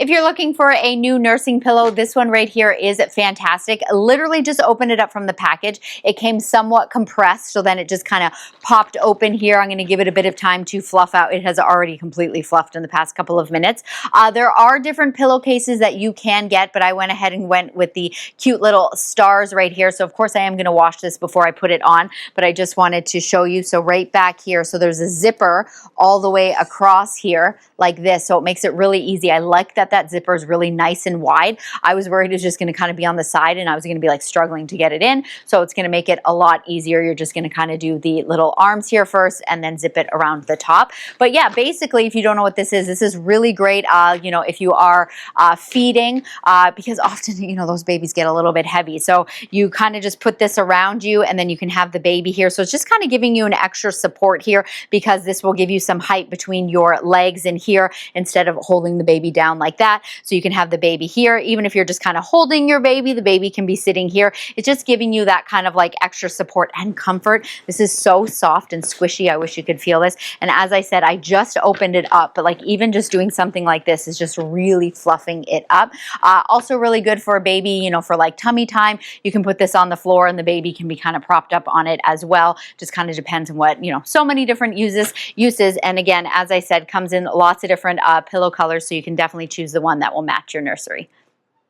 If you're looking for a new nursing pillow, this one right here is fantastic. Literally just opened it up from the package. It came somewhat compressed, so then it just kind of popped open here. I'm going to give it a bit of time to fluff out. It has already completely fluffed in the past couple of minutes. There are different pillowcases that you can get, but I went ahead and went with the cute little stars right here. So of course I am going to wash this before I put it on, but I just wanted to show you. So right back here, so there's a zipper all the way across here like this, so it makes it really easy. I like that zipper is really nice and wide. I was worried it was just going to kind of be on the side and I was going to be like struggling to get it in, so it's going to make it a lot easier. You're just going to kind of do the little arms here first and then zip it around the top. But yeah, basically, if you don't know what this is really great, you know, if you are feeding, because often, you know, those babies get a little bit heavy. So you kind of just put this around you and then you can have the baby here. So it's just kind of giving you an extra support here, because this will give you some height between your legs and here instead of holding the baby down like that. So you can have the baby here. Even if you're just kind of holding your baby, the baby can be sitting here. It's just giving you that kind of like extra support and comfort. This is so soft and squishy. I wish you could feel this. And as I said, I just opened it up, but like even just doing something like this is just really fluffing it up. Also really good for a baby, you know, for like tummy time. You can put this on the floor and the baby can be kind of propped up on it as well. Just kind of depends on what, you know, so many different uses. And again, as I said, comes in lots of different pillow colors, so you can definitely choose the one that will match your nursery.